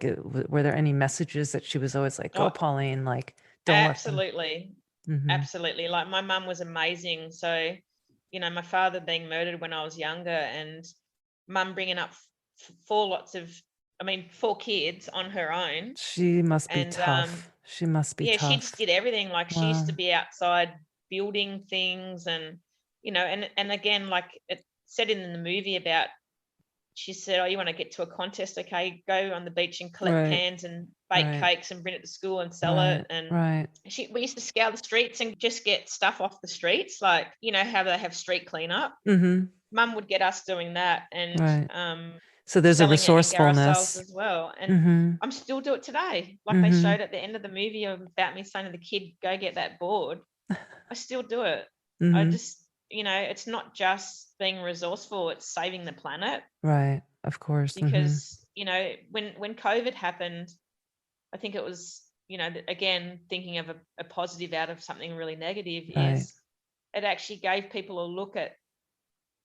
were there any messages that she was always like, go Oh, Pauline, like, don't let them. absolutely. Mm-hmm. Absolutely. Like my mum was amazing. So, my father being murdered when I was younger, and mum bringing up four kids on her own. She must be And tough. She must be yeah, she just tough. did everything. Like she used Wow. to be outside building things, and and again, like it said in the movie about, she said, "Oh, you want to get to a contest? Okay, go on the beach and collect Right. cans and bake Right. cakes and bring it to school and sell Right. it." And Right. we used to scour the streets and just get stuff off the streets, like how they have street cleanup. Mm-hmm. Mum would get us doing that, and Right. So there's a selling it in carousels resourcefulness. as well. And Mm-hmm. I'm still do it today. Like they Mm-hmm. showed at the end of the movie about me saying to the kid, "Go get that board." I still do it. I Mm-hmm. just, it's not just being resourceful, it's saving the planet. Right. Of course. Mm-hmm. Because, when COVID happened, I think it was, again, thinking of a positive out of something really negative, Right. is it actually gave people a look at,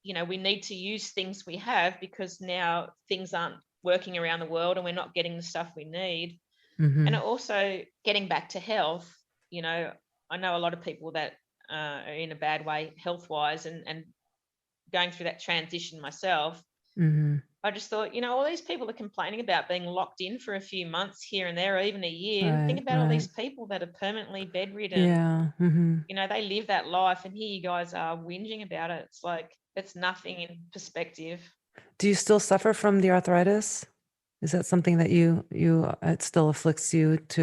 we need to use things we have, because now things aren't working around the world and we're not getting the stuff we need. Mm-hmm. And also getting back to health, I know a lot of people that are in a bad way health-wise, and going through that transition myself. Mm-hmm. I just thought, all these people are complaining about being locked in for a few months here and there, or even a year. Right. Think about all these people that are permanently bedridden. Yeah. Mm-hmm. They live that life, and here you guys are whinging about it. It's like, it's nothing in perspective. Do you still suffer from the arthritis? Is that something that it still afflicts you I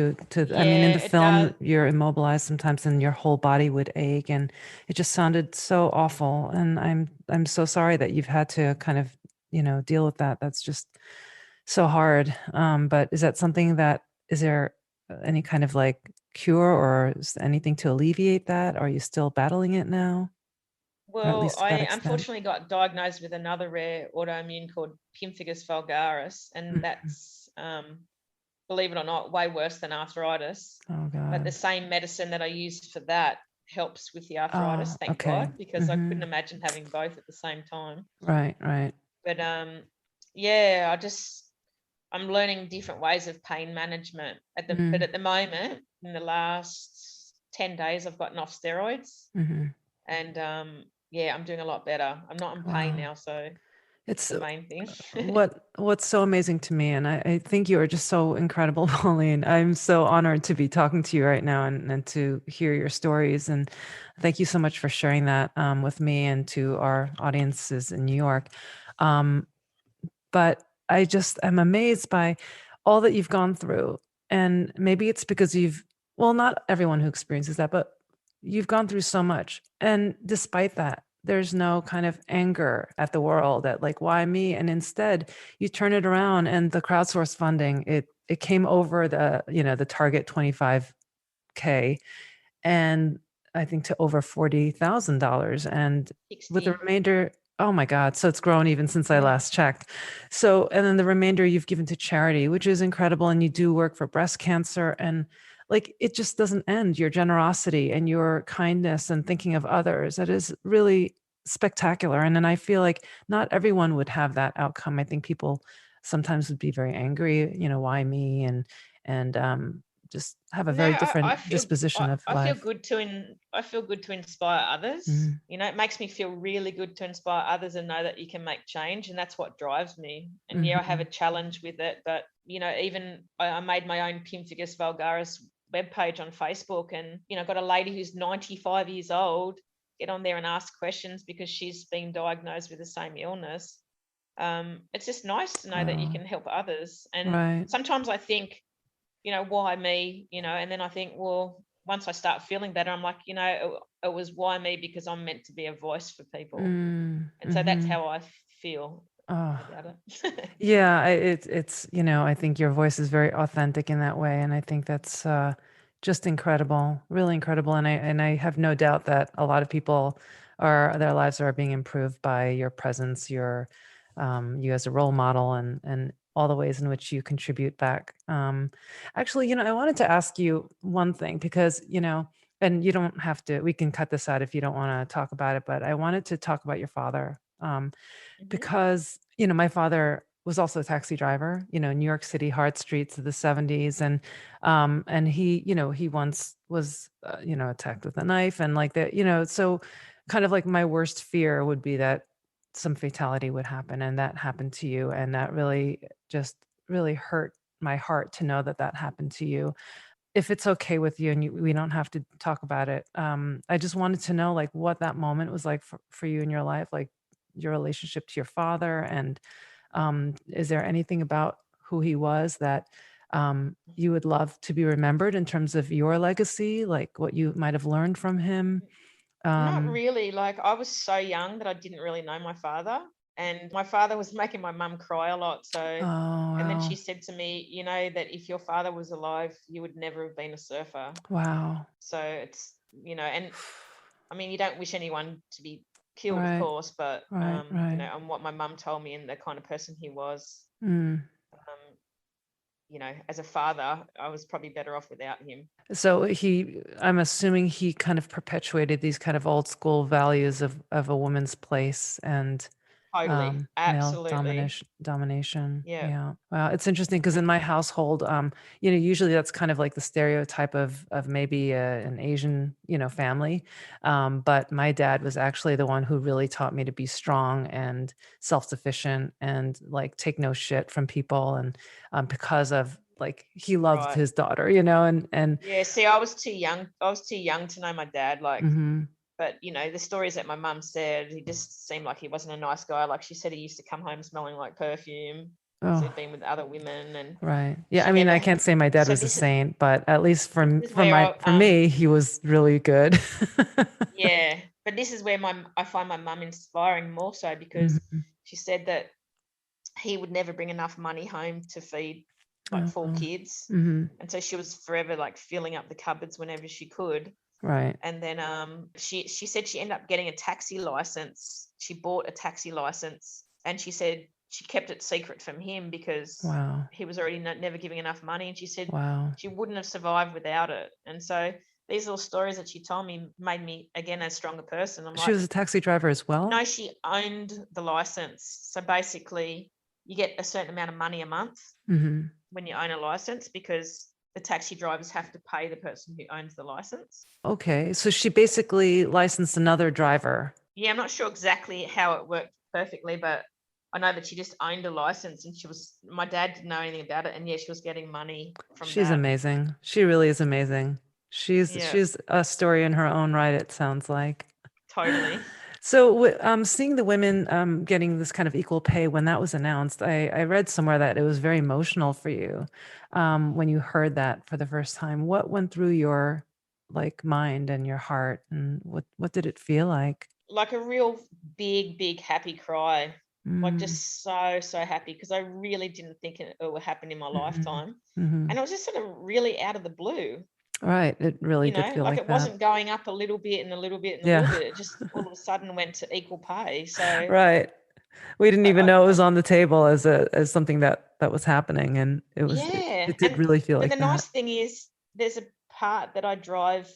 mean, in Yeah, the it does. film, you're immobilized sometimes and your whole body would ache, and it just sounded so awful. And I'm so sorry that you've had to kind of, deal with that. That's just so hard. But is that something is there any kind of like cure, or is there anything to alleviate that? Are you still battling it now? Or at Well, least to that I extent? unfortunately got diagnosed with another rare autoimmune called pemphigus vulgaris, and Mhm. that's, believe it or not, way worse than arthritis. Oh But the God. same medicine that I used for that helps with the arthritis, Oh, thank okay. God, because I couldn't Mm-hmm. imagine having both at the same time. Right, right. But yeah, I'm learning different ways of pain management but Mm, at the moment, in the last 10 days, I've gotten off steroids, mm-hmm. and yeah, I'm doing a lot better. I'm not in pain Wow. now, so that's It's the main thing. what's so amazing to me, and I think you are just so incredible, Pauline. I'm so honored to be talking to you right now, and to hear your stories. And thank you so much for sharing that with me and to our audiences in New York. Um, but I just am amazed by all that you've gone through. And maybe it's because well, not everyone who experiences that, but you've gone through so much. And despite that, there's no kind of anger at the world at like, why me? And instead you turn it around, and the crowdsource funding, it came over the target 25K, and I think to over $40,000. And with the 60. remainder, oh my God. So it's grown even since I Yeah. last checked. So, and then the remainder you've given to charity, which is incredible. And you do work for breast cancer, and like, it just doesn't end. Your generosity and your kindness and thinking of others, that is really spectacular. And then I feel like not everyone would have that outcome. I think people sometimes would be very angry, why me? And just have a No, very I different feel disposition of I feel life. good I feel good to inspire others. Mhm. It makes me feel really good to inspire others and know that you can make change, and that's what drives me. And yeah, I have a Mhm. challenge with it, but even I made my own pemphigus vulgaris webpage on Facebook, and got a lady who's 95 years old get on there and ask questions because she's been diagnosed with the same illness. It's just nice to know that you Oh, can help others. And right. sometimes I think, why me? And then I think, well, once I start feeling better, I'm like, it was why me, because I'm meant to be a voice for people. Mm, And so that's mhm. how I feel Oh, about it. yeah, it's I think your voice is very authentic in that way, and I think that's just incredible, really incredible. And I have no doubt that a lot of people their lives are being improved by your presence, you as a role model, and all the ways in which you contribute back. Actually, I wanted to ask you one thing because, and you don't have to, we can cut this out if you don't want to talk about it, but I wanted to talk about your father. Mhm. Because, my father was also a taxi driver, New York City hard streets of the 70s. And he, he once was, attacked with a knife and like that, so kind of like my worst fear would be that some fatality would happen, and that happened to you. And that really just really hurt my heart to know that that happened to you. If it's okay with you, and we don't have to talk about it, I just wanted to know like what that moment was like for you in your life, like your relationship to your father. And is there anything about who he was that you would love to be remembered in terms of your legacy, like what you might have learned from him? Not really. Like, I was so young that I didn't really know my father, and my father was making my mum cry a lot. So, and then Wow. she said to me, that if your father was alive, you would never have been a surfer. Wow. So it's, and I mean, you don't wish anyone to be killed, of Right. course, but Right. and what my mum told me and the kind of person he was, Mm. as a father, I was probably better off without him. So I'm assuming he kind of perpetuated these kind of old school values of a woman's place and Totally. male Absolutely. domination. Yeah. Yeah. Wow. It's interesting because in my household, usually that's kind of like the stereotype of maybe an Asian, family. But my dad was actually the one who really taught me to be strong and self-sufficient and like take no shit from people. And because of like, he loved Right. his daughter, and Yeah. See, I was too young. I was too young to know my dad. Like, mhm. but the stories that my mum said, he just seemed like he wasn't a nice guy. Like she said, he used to come home smelling like perfume because Oh, he'd been with other women, and right. Yeah. she I mean, I never. can't say my dad So was a this saint, but at least is where for me, he was really good. yeah, but this is where I find my mum inspiring more so, because Mhm. she said that he would never bring enough money home to feed like four Oh, kids, mhm. and so she was forever like filling up the cupboards whenever she could. Right. And then she said she ended up getting a taxi license. She bought a taxi license, and she said she kept it secret from him because Wow. he was already never giving enough money, and she said Wow. she wouldn't have survived without it. And so these little stories that she told me made me again a stronger person. I'm She like, was a taxi driver as well? no, she owned the license. So basically, you get a certain amount of money a month Mhm. when you own a license, because the taxi drivers have to pay the person who owns the license. Okay. So she basically licensed another driver. Yeah, I'm not sure exactly how it worked perfectly, but I know that she just owned a license, and my dad didn't know anything about it. And yeah, she was getting money from She's that. amazing. She really is amazing. Yeah, She's a story in her own right, it sounds like. totally. So, seeing the women getting this kind of equal pay when that was announced, I read somewhere that it was very emotional for you when you heard that for the first time. What went through your like mind and your heart, and what did it feel like? Like a real big, big happy cry. Like Mm, just so, so happy, because I really didn't think it would happen in my mhm, lifetime. mhm. And it was just sort of really out of the blue. Right, it really did feel Like like it that. wasn't going up a little bit and a little bit and a little Yeah, bit. It just all of a sudden went to equal pay. So right. We didn't even I, know it was on the table as something that was happening, and yeah, it did really feel but the like that. nice thing is there's a part that I drive.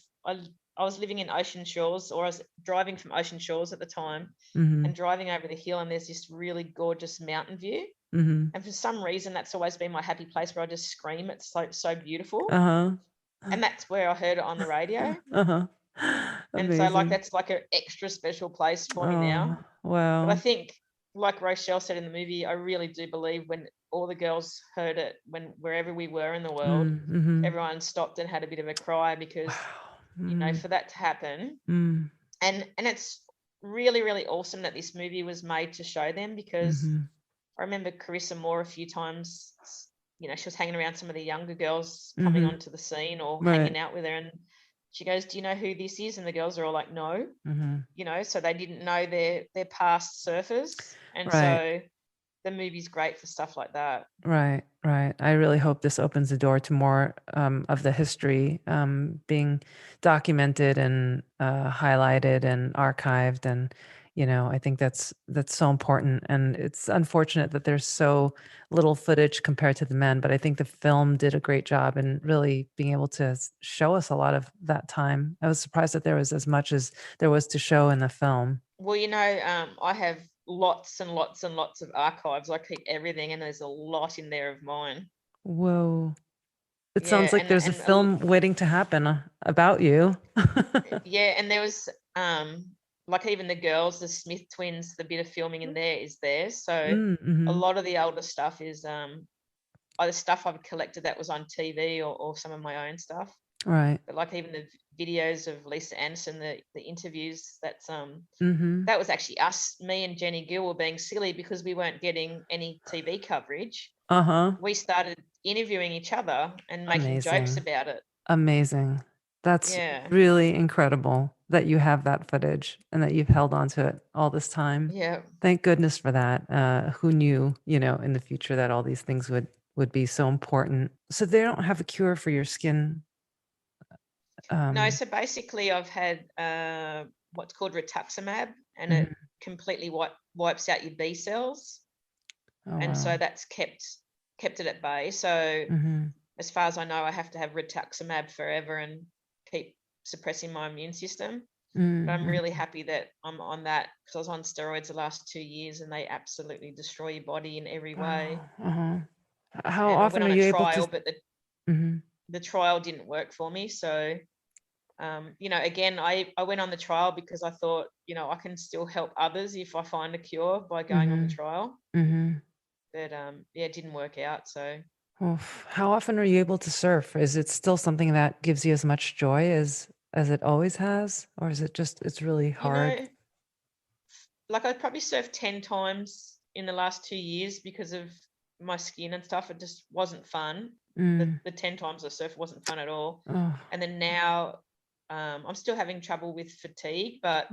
I was living in Ocean Shores, or I was driving from Ocean Shores at the time, Hmm. and driving over the hill, and there's this really gorgeous mountain view. Hmm. And for some reason, that's always been my happy place, where I just scream. It's so beautiful, Uh-huh. and that's where I heard it on the radio. Uh-huh. And so like Amazing. that's like an extra special place for me now. Oh, But I wow. think, like Rochelle said in the movie, I really do believe when all the girls heard it, when wherever we were in the world, Mm-hmm. everyone stopped and had a bit of a cry, because Wow. Mm, for that to happen, mm, and it's really really awesome that this movie was made to show them, because mm-hmm. I remember Carissa Moore a few times. She was hanging around some of the younger girls coming Mm-hmm. onto the scene or Right. hanging out with her, and she goes, "Do you know who this is?" And the girls are all like, "No." Mm-hmm. So they didn't know their past surfers, and Right. so the movie's great for stuff like that. Right, right. I really hope this opens the door to more of the history being documented and highlighted and archived, and I think that's so important. And it's unfortunate that there's so little footage compared to the men, but I think the film did a great job in really being able to show us a lot of that time. I was surprised that there was as much as there was to show in the film. Well, I have lots and lots and lots of archives. I keep everything, and there's a lot in there of mine. Whoa. It Yeah, sounds like there's a film waiting to happen about you. yeah, and there was like even the girls, the Smith twins, the bit of filming in there is there. So a lot of the older stuff is either stuff I've collected that was on TV or some of my own stuff. Right. But like even the videos of Lisa Anderson, the interviews, that's that was actually us, me and Jenny Gill were being silly because we weren't getting any TV coverage. We started interviewing each other and making jokes about it. Amazing. That's really incredible that you have that footage and that you've held on to it all this time. Yeah. Thank goodness for that. Who knew, in the future that all these things would be so important. So they don't have a cure for your skin. No, so basically I've had what's called rituximab, and it completely wipes out your B cells. And so that's kept it at bay. So as far as I know, I have to have rituximab forever and keep suppressing my immune system. But I'm really happy that I'm on that, because I was on steroids the last 2 years and they absolutely destroy your body in every way. How often are you able to? But the trial didn't work for me. So, again, I went on the trial because I thought, I can still help others if I find a cure by going on the trial. But it didn't work out. So. How often are you able to surf? Is it still something that gives you as much joy as it always has, or is it just it's really hard? Like I probably surfed 10 times in the last 2 years because of my skin and stuff. It just wasn't fun. The 10 times I surfed wasn't fun at all. And then now I'm still having trouble with fatigue, but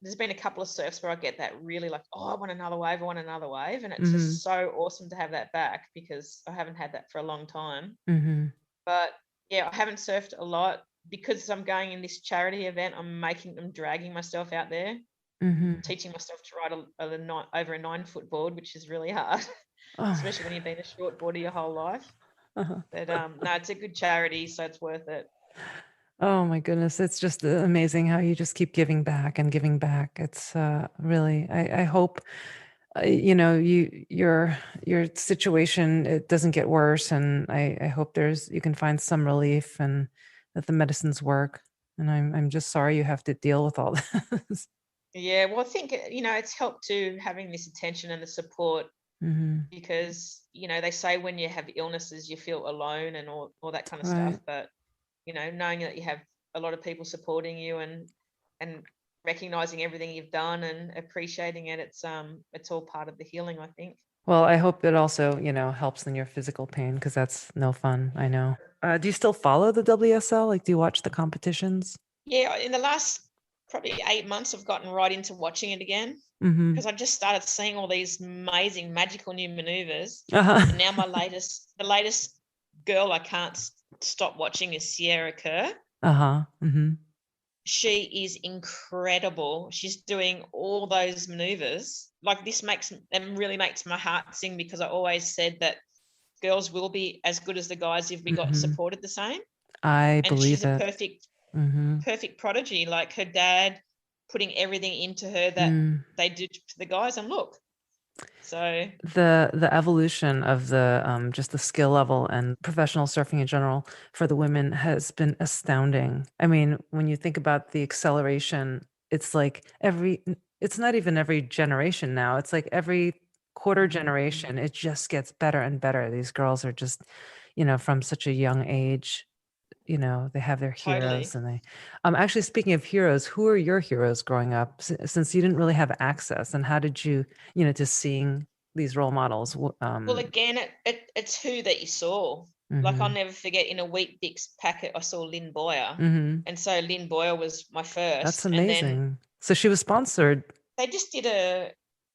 there's been a couple of surfs where I get that really like, I want another wave. And it's just so awesome to have that back, because I haven't had that for a long time. But yeah, I haven't surfed a lot because I'm going in this charity event. I'm dragging myself out there, teaching myself to ride over a 9-foot board, which is really hard, especially when you've been a short boarder your whole life. But no, it's a good charity, so it's worth it. Oh my goodness. It's just amazing how you just keep giving back and giving back. It's really, I hope, your situation, it doesn't get worse. And I hope you can find some relief and that the medicines work. And I'm just sorry you have to deal with all this. Yeah. Well, I think, it's helped too, having this attention and the support, because, they say when you have illnesses, you feel alone and all that kind of stuff. But knowing that you have a lot of people supporting you and recognizing everything you've done and appreciating it, it's all part of the healing, I think. Well, I hope it also, helps in your physical pain, because that's no fun, I know. Do you still follow the WSL? Like, do you watch the competitions? Yeah, in the last probably 8 months, I've gotten right into watching it again, because I just started seeing all these amazing, magical new maneuvers. And now the latest girl I can't stop watching is Sierra Kerr. She is incredible. She's doing all those maneuvers. Like, this really makes my heart sing, because I always said that girls will be as good as the guys if we got supported the same. I believe it. And she's a perfect prodigy. Like, her dad putting everything into her that they did to the guys, and look. So the evolution of the just the skill level and professional surfing in general for the women has been astounding. I mean, when you think about the acceleration, it's like it's not even every generation now. It's like every quarter generation, it just gets better and better. These girls are just, from such a young age, they have their heroes. Totally. And actually, speaking of heroes, who are your heroes growing up, since you didn't really have access, and how did you, to seeing these role models? Well, again, it's who that you saw. Like, I'll never forget, in a Wheat Bix packet, I saw Lynn Boyer. And so Lynn Boyer was my first. That's amazing. And then so she was sponsored. They just did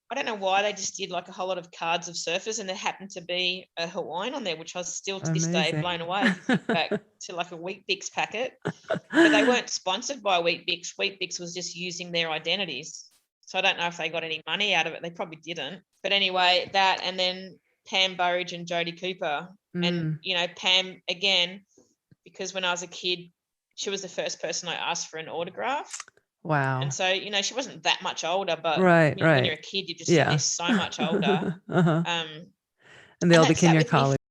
I don't know why, they just did like a whole lot of cards of surfers, and there happened to be a Hawaiian on there, which I was still to this day blown away. Back to like a Wheat Bix packet. But they weren't sponsored by Wheat Bix. Wheat Bix was just using their identities. So I don't know if they got any money out of it. They probably didn't. But anyway, that, and then Pam Burridge and Jodie Cooper. And, Pam, again, because when I was a kid, she was the first person I asked for an autograph. Wow. And so, you know, she wasn't that much older, but Right, you know, when right. you're a kid, you just think they're so much older. Uh-huh. Um, And they and all that became sat your with me colleagues.